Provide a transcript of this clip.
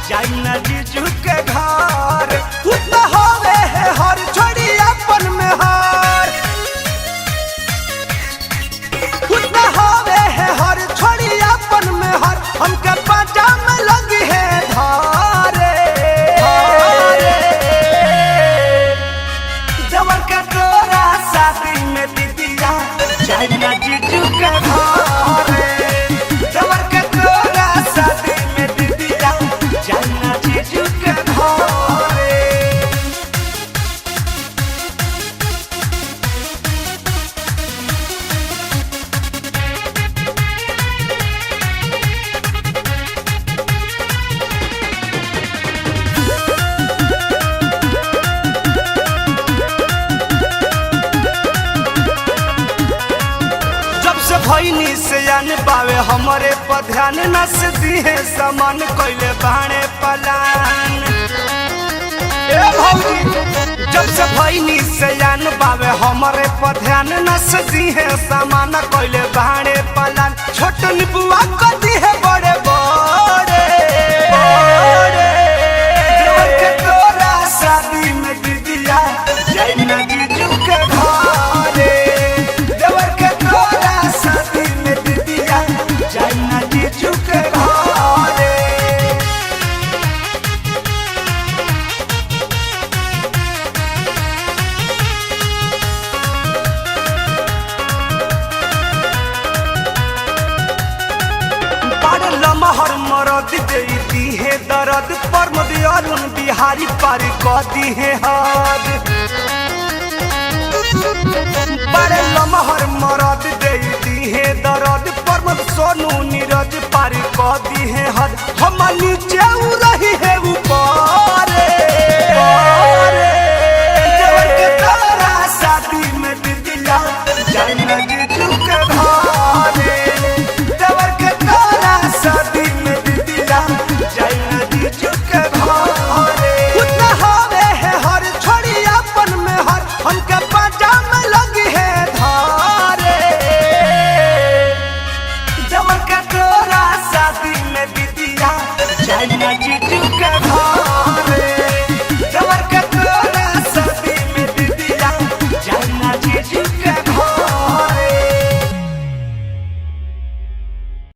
जाई ना जीजू के घर उतना होवे है हर छोड़ी अपन में हार उतना होवे है हर छोड़ी अपन में हार हमके पाजा में लगी है धारे जबर के तोरा शादी में दीदिया जाई ना जीजू के घर जबर के तोरा शादी में दीदिया जाई ना जीजू के घर भईनी से जान पावे हमारे पर ध्यान न से दिए समान कोइले बाणे पलान ए भौजी जब से भईनी से जान पावे हमारे पर ध्यान न से दिए समान कोइले बाणे पलान छोट निबुआ को दिए बड़े बड़े देवर के तोरा शादी में दीदिया जाई ना जीजू के घरे देवर के तोरा शादी में दीदिया जाई ना जीजू के घरे बड़ लमहर मरद देती है दर्द पर मदियारुन बिहारी पार कह दी है हद बड़े लमहर मरद देती है दर्द पर मद सोनू नीरज पार कह दी है हद हम नीचे रही है ऊपर देवर के तोरा शादी में दीदिया जाई ना जीजू के घरे देवर के तोरा शादी में दीदिया जाई ना जीजू के घरे उतना होवे है हर छोड़ी अपन में हर हमके पाजा में लगी है धारे जबर के तोरा शादी में दीदिया जाई ना जीजू के घर